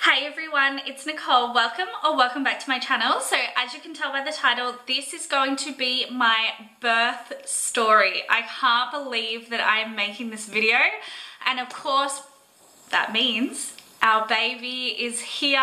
Hi everyone, it's Nicole. Welcome back to my channel. So as you can tell by the title, this is going to be my birth story. I can't believe that I am making this video, and of course that means our baby is here.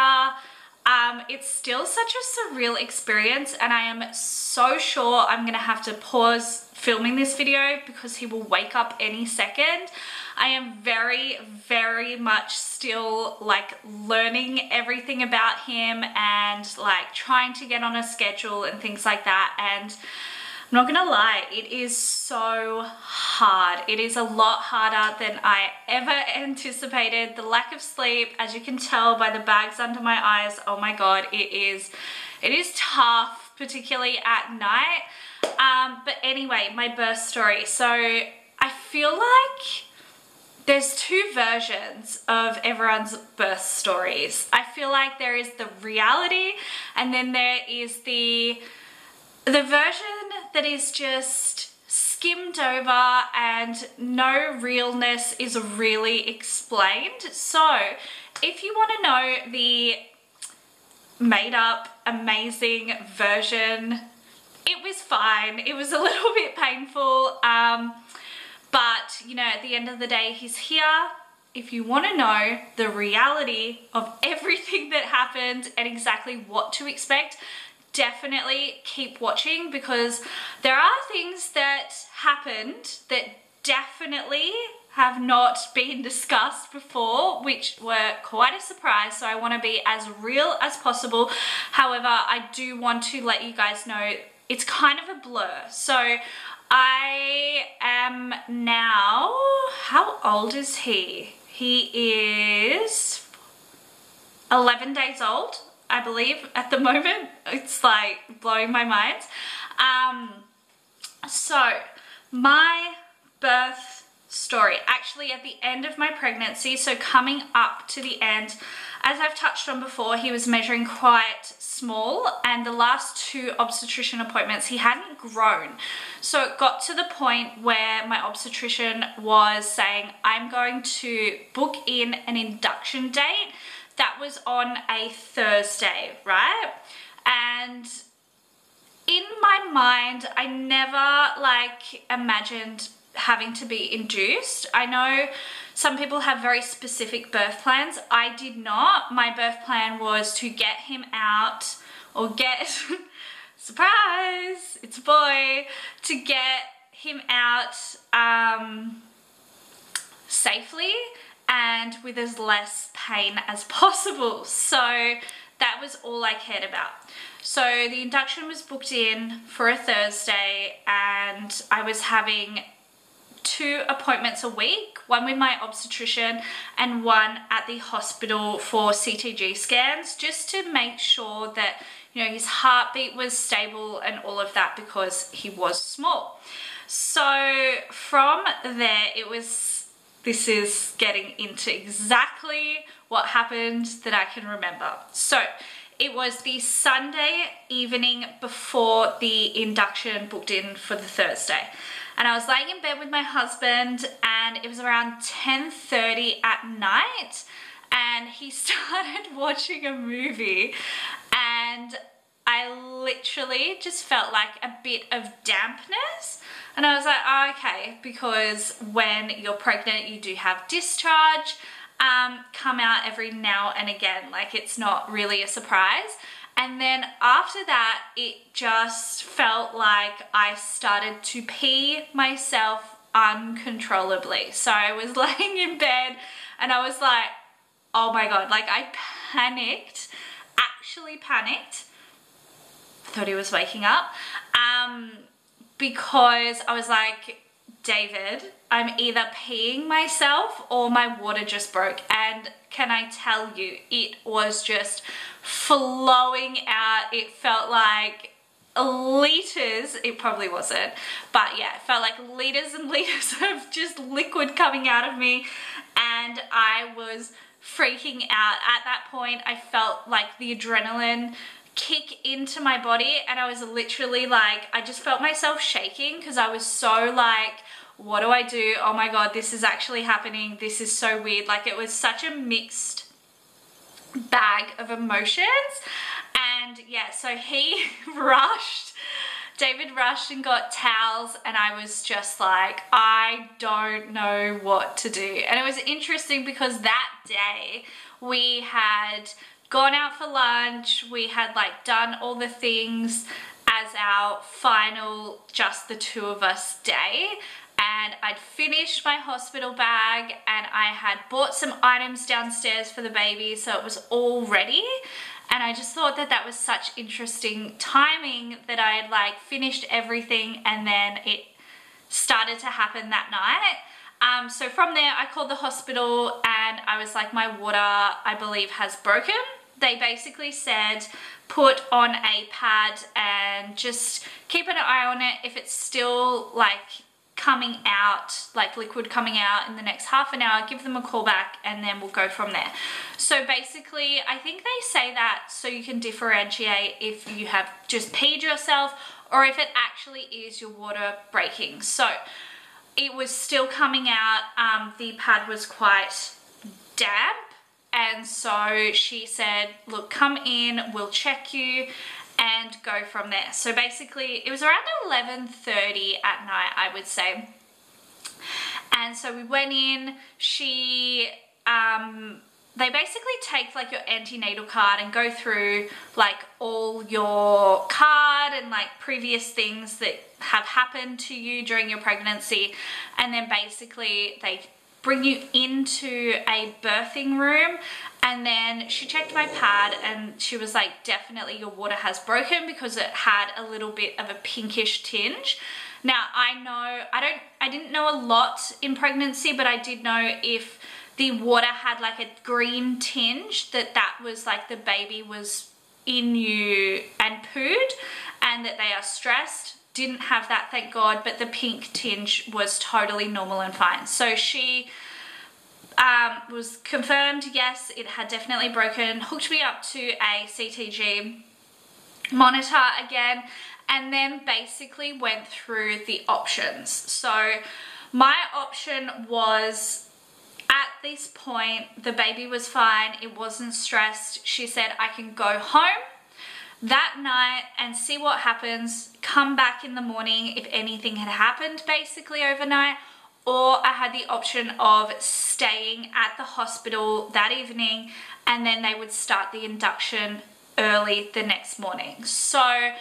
It's still such a surreal experience, and I am so sure I'm gonna have to pause filming this video because he will wake up any second. I am very much still like learning everything about him and like trying to get on a schedule and things like that, and I'm not gonna lie, it is so hard. It is a lot harder than I ever anticipated. The lack of sleep, as you can tell by the bags under my eyes, oh my god, it is tough, particularly at night. But anyway, my birth story. So I feel like there's two versions of everyone's birth stories. I feel like there is the reality, and then there is the version that is just skimmed over and no realness is really explained. So if you want to know the made up amazing version, it was fine. It was a little bit painful, but you know, at the end of the day, he's here. If you want to know the reality of everything that happened and exactly what to expect, definitely keep watching, because there are things that happened that definitely have not been discussed before, which were quite a surprise. So I want to be as real as possible. However, I do want to let you guys know it's kind of a blur. So I am now, how old is he? He is 11 days old, I believe, at the moment. It's like blowing my mind. So my birth story, actually at the end of my pregnancy, so coming up to the end, as I've touched on before, he was measuring quite small, and the last two obstetrician appointments he hadn't grown. So it got to the point where my obstetrician was saying, I'm going to book in an induction date. That was on a Thursday, right? And in my mind, I never like imagined having to be induced. I know some people have very specific birth plans. I did not. My birth plan was to get him out, or get, surprise, it's a boy, to get him out safely and with as less pain as possible. So that was all I cared about. So the induction was booked in for a Thursday, and I was having 2 appointments a week, one with my obstetrician and one at the hospital for CTG scans, just to make sure that, you know, his heartbeat was stable and all of that, because he was small. So from there, this is getting into exactly what happened that I can remember. So it was the Sunday evening before the induction booked in for the Thursday. And I was laying in bed with my husband, and it was around 10:30 at night, and he started watching a movie, and I literally just felt like a bit of dampness. And I was like, oh, okay, because when you're pregnant, you do have discharge come out every now and again. Like, it's not really a surprise. And then after that, it just felt like I started to pee myself uncontrollably. So I was laying in bed and I was like, oh my god, like I panicked, actually panicked. Thought he was waking up, because I was like, David, I'm either peeing myself or my water just broke. And can I tell you, it was just flowing out. It felt like liters, it probably wasn't, but yeah, it felt like liters and liters of just liquid coming out of me, and I was freaking out. At that point, I felt like the adrenaline kick into my body, and I was literally like, I just felt myself shaking, because I was so like, what do I do? Oh my god, this is actually happening. This is so weird. Like, it was such a mixed bag of emotions. And yeah, so he David rushed and got towels, and I was just like, I don't know what to do. And it was interesting because that day we had gone out for lunch, we had like done all the things as our final just the two of us day, and I'd finished my hospital bag and I had bought some items downstairs for the baby, so it was all ready. And I just thought that that was such interesting timing that I had like finished everything and then it started to happen that night. So from there I called the hospital and I was like, my water I believe has broken. They basically said put on a pad and just keep an eye on it. If it's still like coming out, like liquid coming out in the next half an hour, give them a call back and then we'll go from there. So basically I think they say that so you can differentiate if you have just peed yourself or if it actually is your water breaking. So it was still coming out. The pad was quite damp, and so she said, look, come in, we'll check you and go from there. So basically it was around 11:30 at night, I would say. And so we went in. They basically take like your antenatal card and go through like all your card and like previous things that have happened to you during your pregnancy, and then basically they bring you into a birthing room. And then she checked my pad and she was like, definitely your water has broken because it had a little bit of a pinkish tinge. Now I didn't know a lot in pregnancy, but I did know if the water had like a green tinge, that was like the baby was in you and pooed and that they are stressed. Didn't have that, thank God, but the pink tinge was totally normal and fine. So she was confirmed, yes, it had definitely broken, hooked me up to a CTG monitor again, and then basically went through the options. So my option was, at this point, the baby was fine, it wasn't stressed. She said I can go home that night and see what happens, come back in the morning if anything had happened basically overnight, or I had the option of staying at the hospital that evening and then they would start the induction early the next morning. So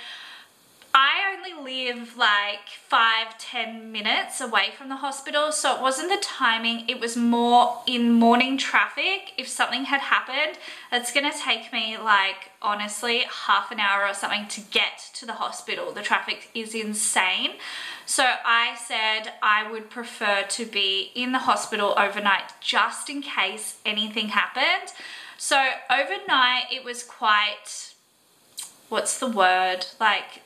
I only live like 5-10 minutes away from the hospital, so it wasn't the timing, it was more in morning traffic. If something had happened, that's gonna take me like honestly half an hour or something to get to the hospital. The traffic is insane. So I said I would prefer to be in the hospital overnight just in case anything happened. So overnight it was quite, what's the word, like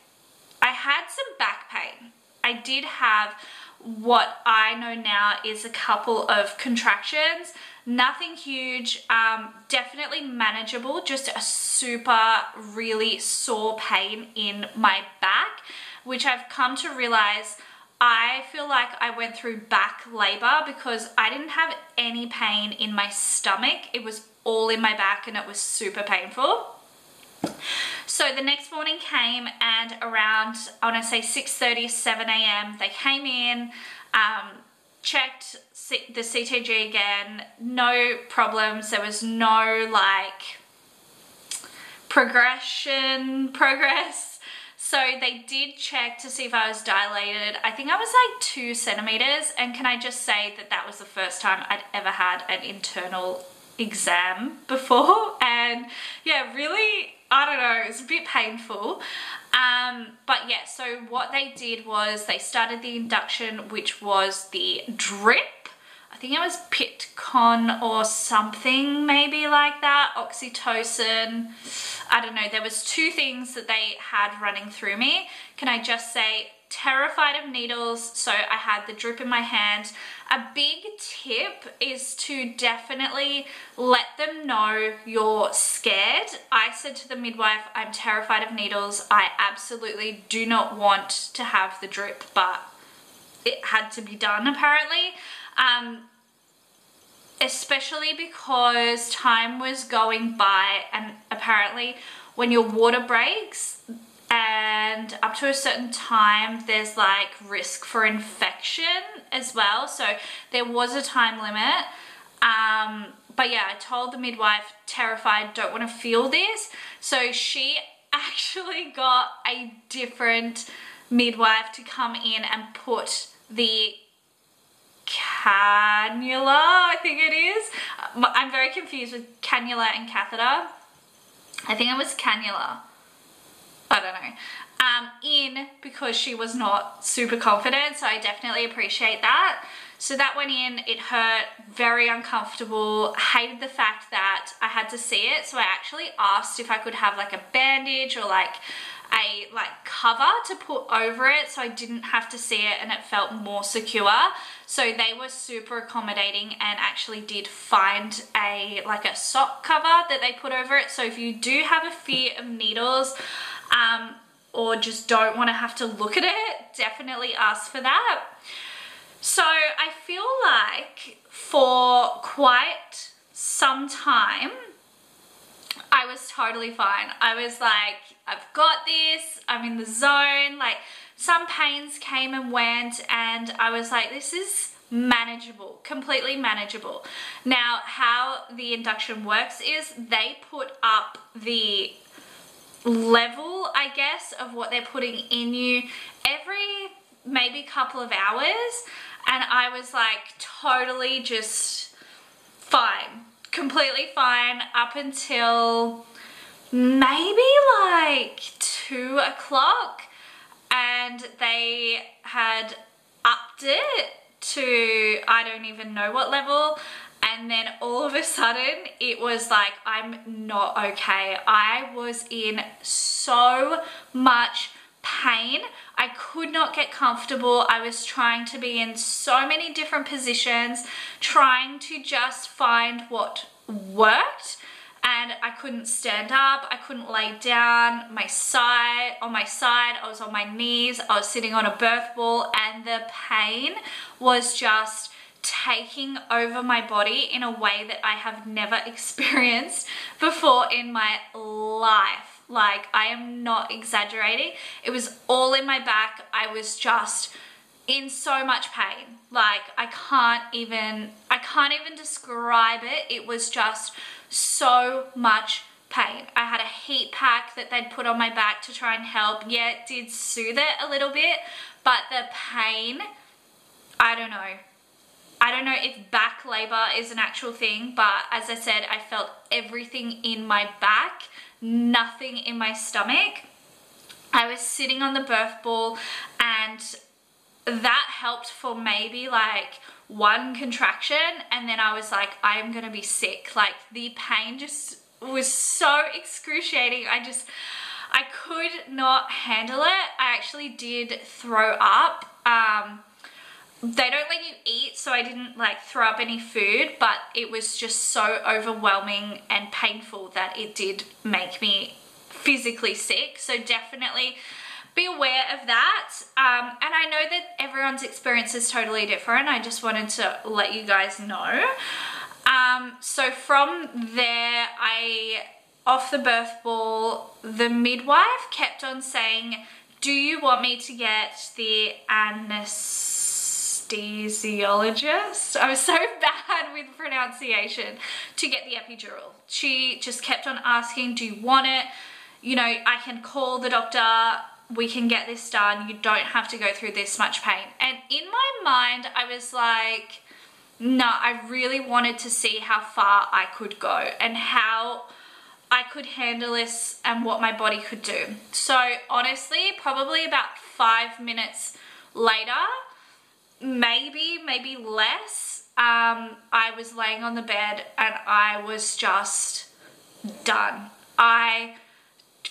I had some back pain. I did have what I know now is a couple of contractions, nothing huge, definitely manageable, just a super really sore pain in my back, which I've come to realize I feel like I went through back labor because I didn't have any pain in my stomach. It was all in my back and it was super painful. So the next morning came and around, I want to say 6:30, 7 a.m. they came in, checked the CTG again, no problems. There was no like progress. So they did check to see if I was dilated. I think I was like 2 centimeters, and can I just say that that was the first time I'd ever had an internal exam before, and yeah, really, I don't know, it was a bit painful. But yeah, so what they did was they started the induction, which was the drip. I think it was Pitcon or something maybe like that, oxytocin, I don't know. There was 2 things that they had running through me. Can I just say, terrified of needles, so I had the drip in my hand. A big tip is to definitely let them know you're scared. I said to the midwife, I'm terrified of needles. I absolutely do not want to have the drip, but it had to be done apparently. especially because time was going by, and apparently when your water breaks and up to a certain time, there's like risk for infection as well. So there was a time limit. But yeah, I told the midwife, terrified, don't want to feel this. So she actually got a different midwife to come in and put the cannula, I think it is. I'm very confused with cannula and catheter. I think it was cannula. I don't know. In because she was not super confident, so I definitely appreciate that. So that went in, it hurt, very uncomfortable, hated the fact that I had to see it. So I actually asked if I could have like a bandage or like a cover to put over it so I didn't have to see it and it felt more secure. So they were super accommodating and actually did find a sock cover that they put over it. So if you do have a fear of needles, or just don't want to have to look at it, definitely ask for that. So I feel like for quite some time, I was totally fine. I was like, I've got this, I'm in the zone. Like, some pains came and went and I was like, this is manageable, completely manageable. Now, how the induction works is they put up the level, I guess, of what they're putting in you every maybe couple of hours, and I was like totally just fine, completely fine up until maybe like 2 o'clock, and they had upped it to I don't even know what level. And then all of a sudden, it was like, I'm not okay. I was in so much pain. I could not get comfortable. I was trying to be in so many different positions, trying to just find what worked. And I couldn't stand up. I couldn't lay down. On my side, I was on my knees. I was sitting on a birth ball, and the pain was just taking over my body in a way that I have never experienced before in my life. Like, I am not exaggerating. It was all in my back. I was just in so much pain. Like, I can't even describe it. It was just so much pain. I had a heat pack that they'd put on my back to try and help. Yeah, it did soothe it a little bit, but the pain, I don't know. I don't know if back labor is an actual thing, but as I said, I felt everything in my back, nothing in my stomach. I was sitting on the birth ball, and that helped for maybe like 1 contraction, and then I was like, I am gonna be sick. Like, the pain just was so excruciating. I could not handle it. I actually did throw up. They don't let you eat, so I didn't like throw up any food, but it was just so overwhelming and painful that it did make me physically sick. So definitely be aware of that. And I know that everyone's experience is totally different. I just wanted to let you guys know. So from there, off the birth ball, the midwife kept on saying, do you want me to get the anesthesiologist? I was so bad with pronunciation, to get the epidural. She just kept on asking, do you want it? You know, I can call the doctor, we can get this done, you don't have to go through this much pain. And in my mind, I was like, no, I really wanted to see how far I could go and how I could handle this and what my body could do. So honestly, probably about 5 minutes later, maybe less, I was laying on the bed and I was just done. I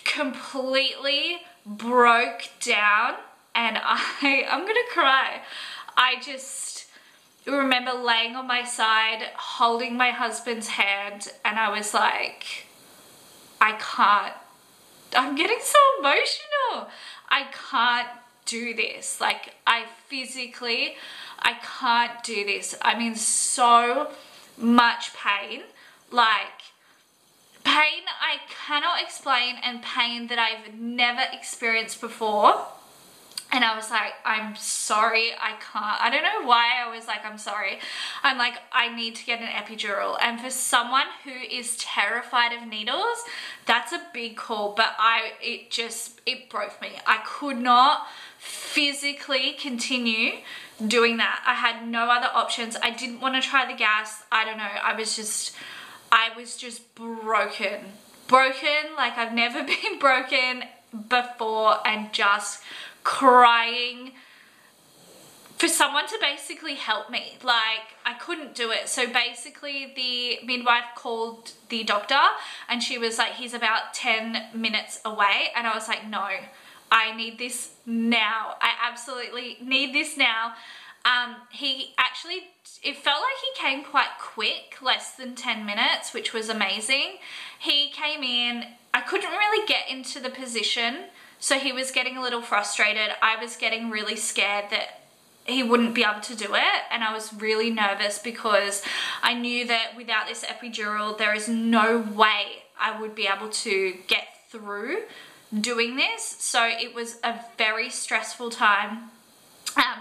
completely broke down, and I'm gonna cry. I just remember laying on my side, holding my husband's hand, and I was like, I can't, I'm getting so emotional. I can't do this. Like, I can't do this. I'm in so much pain, like pain I cannot explain and pain that I've never experienced before. And I was like, I'm sorry, I can't. I don't know why I was like, I'm sorry. I'm like, I need to get an epidural. And for someone who is terrified of needles, that's a big call. But it broke me. I could not physically continue doing that. I had no other options. I didn't want to try the gas. I don't know. I was just broken. Broken like I've never been broken before, and just crying for someone to basically help me. Like, I couldn't do it. So basically the midwife called the doctor and she was like, he's about 10 minutes away. And I was like, no, I need this now. I absolutely need this now. It felt like he came quite quick, less than 10 minutes, which was amazing. He came in, I couldn't really get into the position, so he was getting a little frustrated. I was getting really scared that he wouldn't be able to do it, and I was really nervous because I knew that without this epidural, there is no way I would be able to get through doing this. So it was a very stressful time.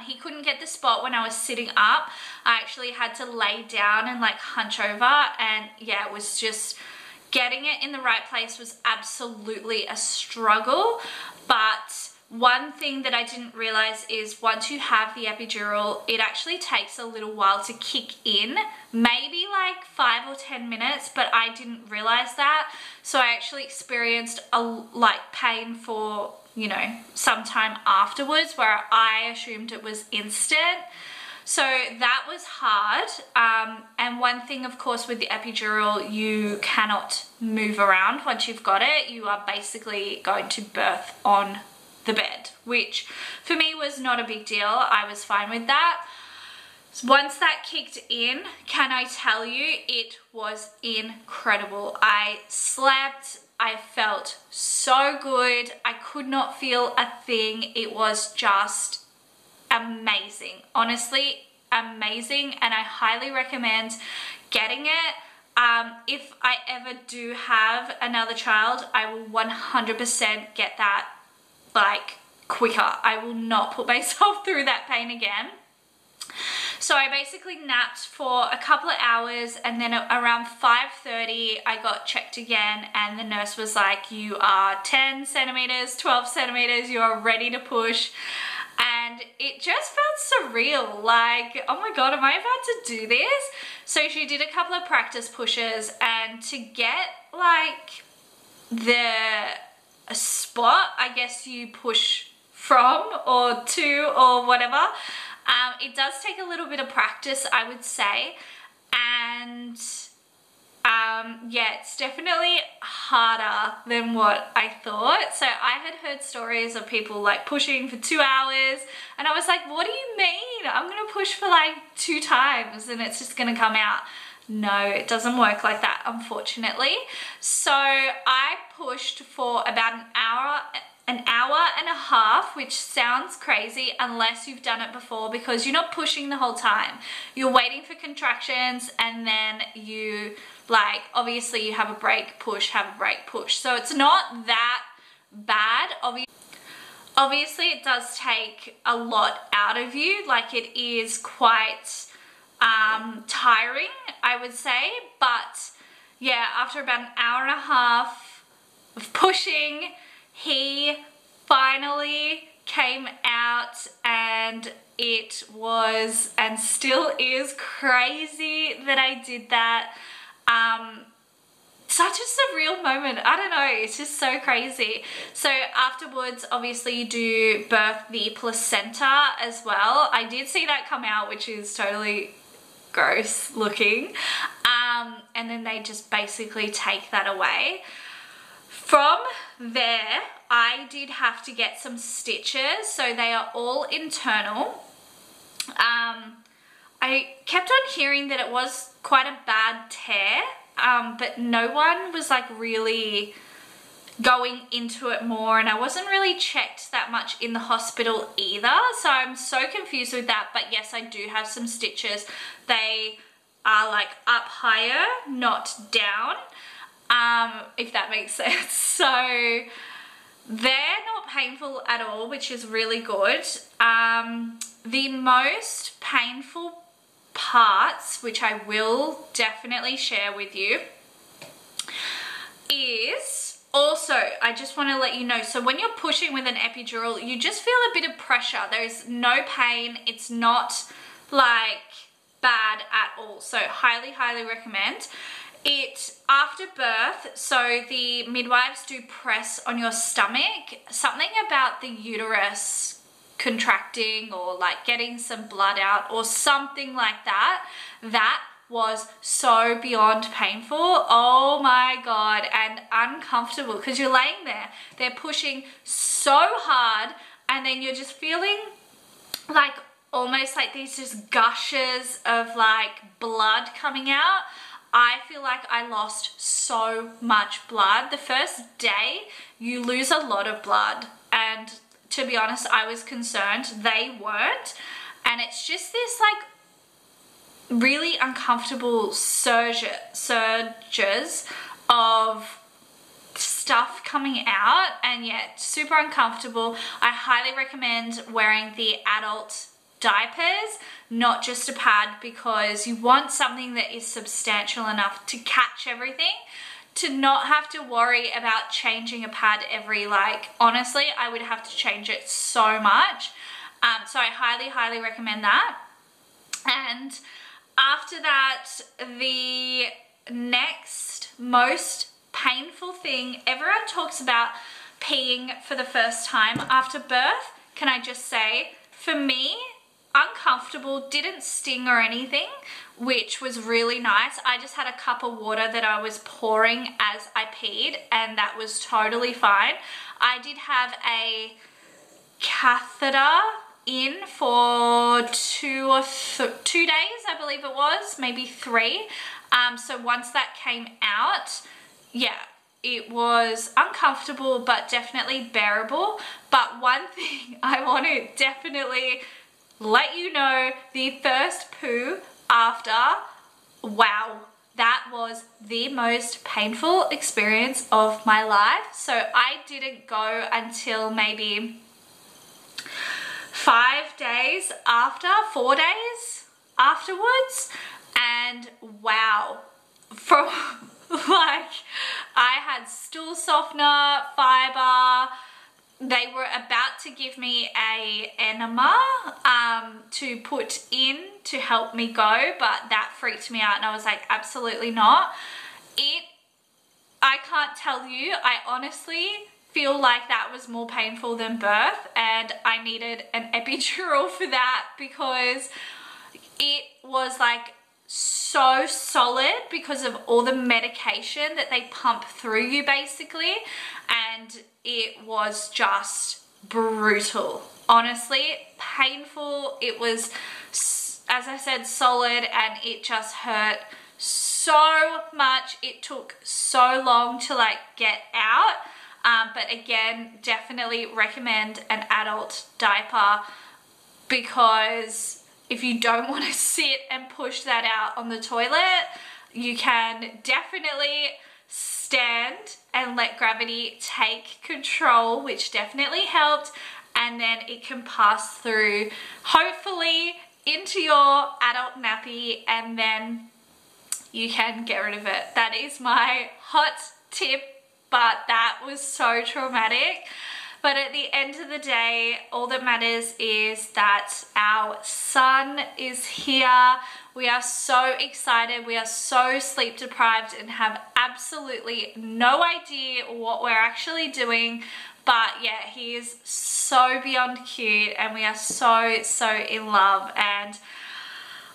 He couldn't get the spot when I was sitting up. I actually had to lay down and like hunch over, and yeah, it was just getting it in the right place was absolutely a struggle. But one thing that I didn't realize is once you have the epidural, it actually takes a little while to kick in, maybe like 5 or 10 minutes, but I didn't realize that. So I actually experienced pain for, you know, sometime afterwards, where I assumed it was instant. So that was hard. And one thing, of course, with the epidural, you cannot move around once you've got it. You are basically going to birth on the bed, which for me was not a big deal. I was fine with that. Once that kicked in, can I tell you, it was incredible. I slept, I felt so good. I could not feel a thing. It was just amazing, honestly amazing, and I highly recommend getting it. If I ever do have another child, I will 100% get that like quicker. I will not put myself through that pain again. So I basically napped for a couple of hours, and then around 5:30 I got checked again, and the nurse was like, you are 10 centimeters, 12 centimeters, you are ready to push. And it just felt surreal, like, oh my god, am I about to do this? So she did a couple of practice pushes, and to get like a spot, I guess you push from or to or whatever, it does take a little bit of practice, I would say. And yeah, it's definitely harder than what I thought. So I had heard stories of people like pushing for 2 hours, and I was like, what do you mean? I'm gonna push for like 2 times and it's just gonna come out. No, it doesn't work like that, unfortunately. So I pushed for about an hour and a half, which sounds crazy unless you've done it before, because you're not pushing the whole time. You're waiting for contractions, and then you like, obviously you have a break, push, have a break, push. So it's not that bad. Obviously it does take a lot out of you. Like, it is quite tiring, I would say. But yeah, after about an hour and a half of pushing, he finally came out, and it was and still is crazy that I did that. Such a surreal moment. I don't know, it's just so crazy. So afterwards, obviously you do birth the placenta as well. I did see that come out, which is totally gross looking. And then they just basically take that away. From there, I did have to get some stitches, so they are all internal. I kept on hearing that it was quite a bad tear, but no one was like really going into it more, and I wasn't really checked that much in the hospital either, so I'm so confused with that. But yes, I do have some stitches. They are like up higher, not down, if that makes sense. So they're not painful at all, which is really good. The most painful parts, which I will definitely share with you, is also, I just want to let you know, so when you're pushing with an epidural, you just feel a bit of pressure. There's no pain. It's not like bad at all. So highly recommend it after birth. So the midwives do press on your stomach, something about the uterus contracting or like getting some blood out or something like that. That was so beyond painful. Oh my God, and uncomfortable, because you're laying there, they're pushing so hard, and then you're just feeling like almost like these just gushes of like blood coming out. I feel like I lost so much blood. The first day you lose a lot of blood, and to be honest, I was concerned. They weren't, and it's just this like really uncomfortable surges of stuff coming out, and yet super uncomfortable. I highly recommend wearing the adult diapers, not just a pad, because you want something that is substantial enough to catch everything, to not have to worry about changing a pad every, like, honestly, I would have to change it so much. So I highly recommend that. And after that, the next most painful thing, everyone talks about peeing for the first time after birth. Can I just say, for me, uncomfortable, didn't sting or anything, which was really nice. I just had a cup of water that I was pouring as I peed, and that was totally fine. I did have a catheter in for 2 days, I believe it was, maybe 3. So once that came out, yeah, it was uncomfortable, but definitely bearable. But one thing I want to definitely let you know, the first poo after, wow, that was the most painful experience of my life. So I didn't go until maybe 5 days after, 4 days afterwards, and wow, from like, I had stool softener, fiber. They were about to give me a enema to put in to help me go, but that freaked me out, and I was like, absolutely not. I can't tell you, I honestly feel like that was more painful than birth, and I needed an epidural for that, because it was like so solid because of all the medication that they pump through you basically, and it was just brutal. Honestly, painful. It was, as I said, solid, and it just hurt so much. It took so long to like get out. But again, definitely recommend an adult diaper, because if you don't want to sit and push that out on the toilet, you can definitely stand and let gravity take control, which definitely helped, and then it can pass through, hopefully, into your adult nappy, and then you can get rid of it. That is my hot tip, but that was so traumatic. But at the end of the day, all that matters is that our son is here. We are so excited. We are so sleep deprived and have absolutely no idea what we're actually doing. But yeah, he is so beyond cute, and we are so in love. And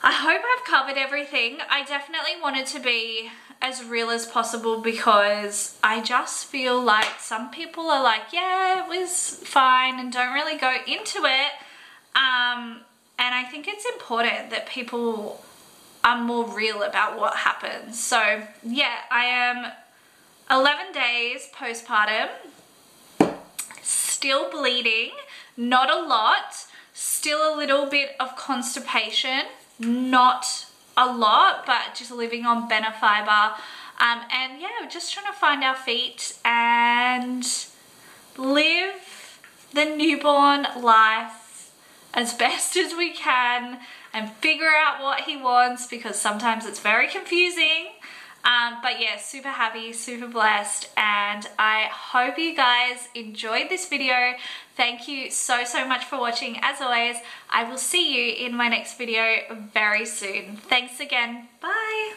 I hope I've covered everything. I definitely wanted to be as real as possible, because I just feel like some people are like, yeah, it was fine, and don't really go into it. And I think it's important that people are more real about what happens. So yeah, I am 11 days postpartum, still bleeding, not a lot, still a little bit of constipation, not a lot, but just living on Benefiber. And yeah, we're just trying to find our feet and live the newborn life as best as we can and figure out what he wants, because sometimes it's very confusing. But yeah, super happy, super blessed, and I hope you guys enjoyed this video. Thank you so much for watching. As always, I will see you in my next video very soon. Thanks again. Bye.